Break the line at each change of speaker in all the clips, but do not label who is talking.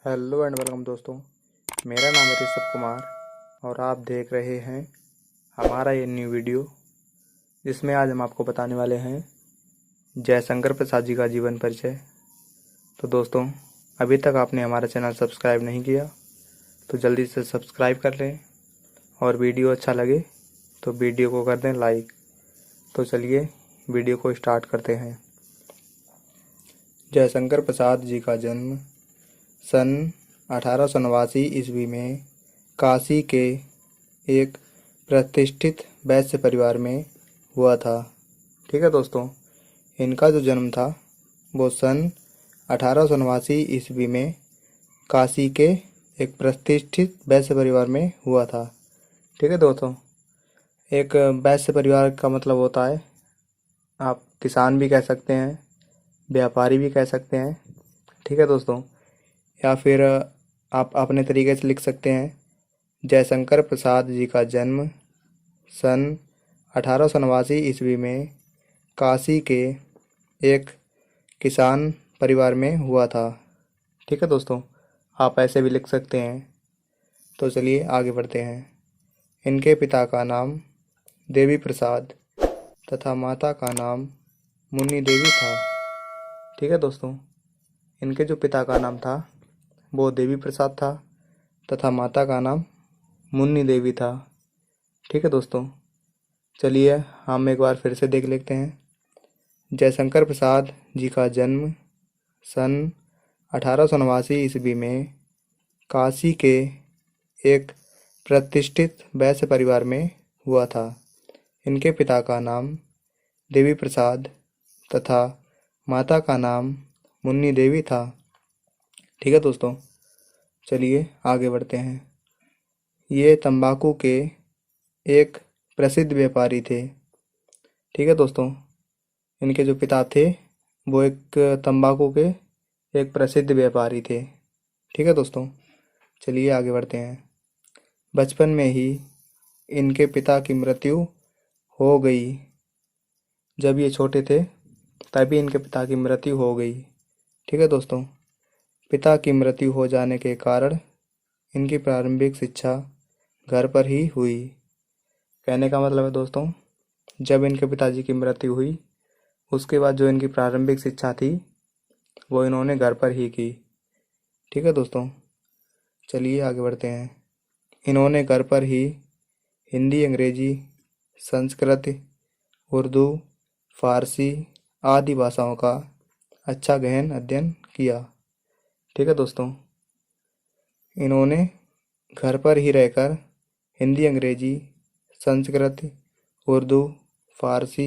Hello and welcome दोस्तों। मेरा नाम है ऋषभ कुमार और आप देख रहे हैं हमारा ये न्यू वीडियो, जिसमें आज हम आपको बताने वाले हैं जयशंकर प्रसाद जी का जीवन परिचय। तो दोस्तों, अभी तक आपने हमारा चैनल सब्सक्राइब नहीं किया तो जल्दी से सब्सक्राइब कर लें, और वीडियो अच्छा लगे तो वीडियो को कर दें लाइक। तो चलिए वीडियो को स्टार्ट करते हैं। जयशंकर प्रसाद जी का जन्म सन 1889 ईस्वी में काशी के एक प्रतिष्ठित वैश्य परिवार में हुआ था। ठीक है दोस्तों, इनका जो जन्म था वो सन 1889 ईस्वी में काशी के एक प्रतिष्ठित वैश्य परिवार में हुआ था। ठीक है दोस्तों, एक वैश्य परिवार का मतलब होता है, आप किसान भी कह सकते हैं, व्यापारी भी कह सकते हैं। ठीक है दोस्तों, या फिर आप अपने तरीके से लिख सकते हैं जयशंकर प्रसाद जी का जन्म सन 1889 ईस्वी में काशी के एक किसान परिवार में हुआ था। ठीक है दोस्तों, आप ऐसे भी लिख सकते हैं। तो चलिए आगे बढ़ते हैं। इनके पिता का नाम देवी प्रसाद तथा माता का नाम मुन्नी देवी था। ठीक है दोस्तों, इनके जो पिता का नाम था वो देवी प्रसाद था तथा माता का नाम मुन्नी देवी था। ठीक है दोस्तों, चलिए हम एक बार फिर से देख लेते हैं। जयशंकर प्रसाद जी का जन्म सन 1889 ईस्वी में काशी के एक प्रतिष्ठित वैश्य परिवार में हुआ था। इनके पिता का नाम देवी प्रसाद तथा माता का नाम मुन्नी देवी था। ठीक है दोस्तों, चलिए आगे बढ़ते हैं। ये तंबाकू के एक प्रसिद्ध व्यापारी थे। ठीक है दोस्तों, इनके जो पिता थे वो एक तंबाकू के एक प्रसिद्ध व्यापारी थे। ठीक है दोस्तों, चलिए आगे बढ़ते हैं। बचपन में ही इनके पिता की मृत्यु हो गई। जब ये छोटे थे तभी इनके पिता की मृत्यु हो गई। ठीक है दोस्तों, पिता की मृत्यु हो जाने के कारण इनकी प्रारंभिक शिक्षा घर पर ही हुई। कहने का मतलब है दोस्तों, जब इनके पिताजी की मृत्यु हुई उसके बाद जो इनकी प्रारंभिक शिक्षा थी वो इन्होंने घर पर ही की। ठीक है दोस्तों, चलिए आगे बढ़ते हैं। इन्होंने घर पर ही हिंदी, अंग्रेजी, संस्कृत, उर्दू, फारसी आदि भाषाओं का अच्छा गहन अध्ययन किया। ठीक है दोस्तों, इन्होंने घर पर ही रहकर हिंदी, अंग्रेजी, संस्कृत, उर्दू, फारसी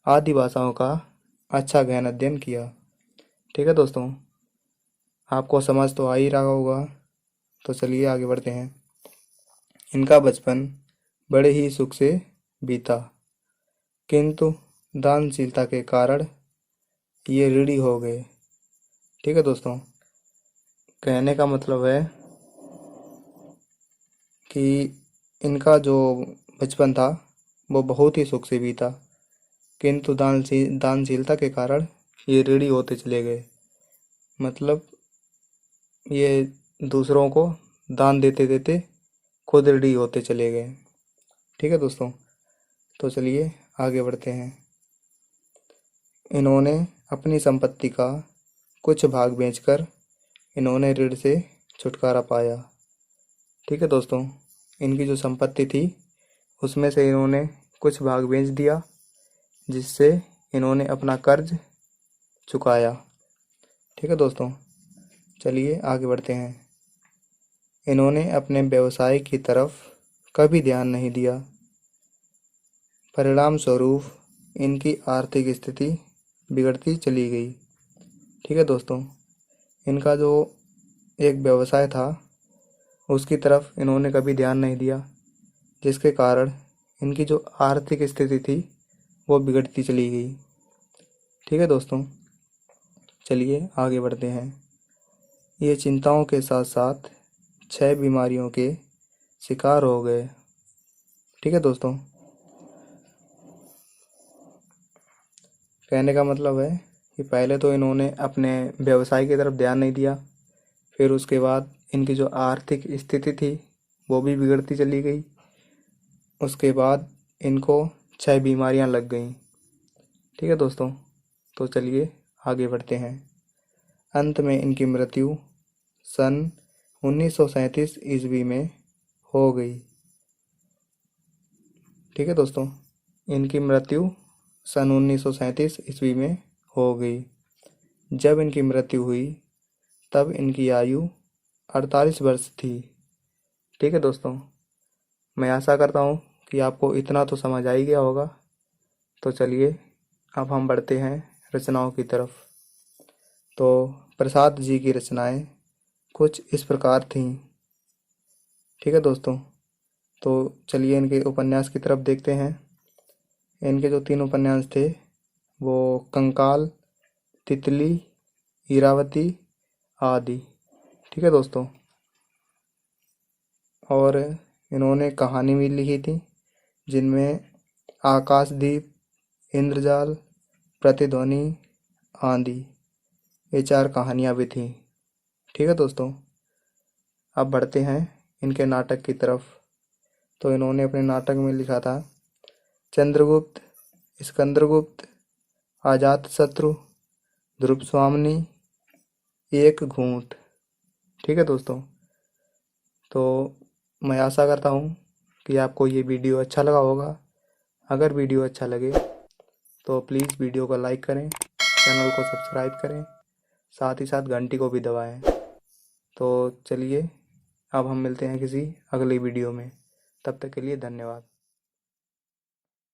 आदि भाषाओं का अच्छा गहन अध्ययन किया। ठीक है दोस्तों, आपको समझ तो आ ही रहा होगा। तो चलिए आगे बढ़ते हैं। इनका बचपन बड़े ही सुख से बीता, किंतु दानशीलता के कारण ये ऋणी हो गए। ठीक है दोस्तों, कहने का मतलब है कि इनका जो बचपन था वो बहुत ही सुख से बीता, किंतु दानशीलता के कारण ये ऋणी होते चले गए। मतलब ये दूसरों को दान देते देते खुद ऋणी होते चले गए। ठीक है दोस्तों, तो चलिए आगे बढ़ते हैं। इन्होंने अपनी संपत्ति का कुछ भाग बेचकर इन्होंने ऋण से छुटकारा पाया। ठीक है दोस्तों, इनकी जो संपत्ति थी उसमें से इन्होंने कुछ भाग बेच दिया, जिससे इन्होंने अपना कर्ज चुकाया। ठीक है दोस्तों, चलिए आगे बढ़ते हैं। इन्होंने अपने व्यवसाय की तरफ कभी ध्यान नहीं दिया। परिणाम स्वरूप इनकी आर्थिक स्थिति बिगड़ती चली गई। ठीक है दोस्तों, इनका जो एक व्यवसाय था उसकी तरफ इन्होंने कभी ध्यान नहीं दिया, जिसके कारण इनकी जो आर्थिक स्थिति थी वो बिगड़ती चली गई। ठीक है दोस्तों, चलिए आगे बढ़ते हैं। ये चिंताओं के साथ साथ 6 बीमारियों के शिकार हो गए। ठीक है दोस्तों, कहने का मतलब है कि पहले तो इन्होंने अपने व्यवसाय की तरफ ध्यान नहीं दिया, फिर उसके बाद इनकी जो आर्थिक स्थिति थी वो भी बिगड़ती चली गई। उसके बाद इनको 6 बीमारियां लग गईं। ठीक है दोस्तों, तो चलिए आगे बढ़ते हैं। अंत में इनकी मृत्यु सन 1937 ईस्वी में हो गई। ठीक है दोस्तों, इनकी मृत्यु सन 1937 ईस्वी में हो गई। जब इनकी मृत्यु हुई तब इनकी आयु 48 वर्ष थी। ठीक है दोस्तों, मैं आशा करता हूँ कि आपको इतना तो समझ आ ही गया होगा। तो चलिए अब हम बढ़ते हैं रचनाओं की तरफ। तो प्रसाद जी की रचनाएं कुछ इस प्रकार थीं। ठीक है दोस्तों, तो चलिए इनके उपन्यास की तरफ देखते हैं। इनके जो 3 उपन्यास थे वो कंकाल, तितली, इरावती आदि। ठीक है दोस्तों, और इन्होंने कहानी भी लिखी थी जिनमें आकाशदीप, इंद्रजाल, प्रतिध्वनि, आंधी, ये 4 कहानियाँ भी थीं। ठीक है दोस्तों, अब बढ़ते हैं इनके नाटक की तरफ। तो इन्होंने अपने नाटक में लिखा था चंद्रगुप्त, स्कंदरगुप्त, अजातशत्रु, ध्रुव स्वामिनी, एक घूंट। ठीक है दोस्तों, तो मैं आशा करता हूँ कि आपको ये वीडियो अच्छा लगा होगा। अगर वीडियो अच्छा लगे तो प्लीज़ वीडियो को लाइक करें, चैनल को सब्सक्राइब करें, साथ ही साथ घंटी को भी दबाएं। तो चलिए अब हम मिलते हैं किसी अगली वीडियो में। तब तक के लिए धन्यवाद।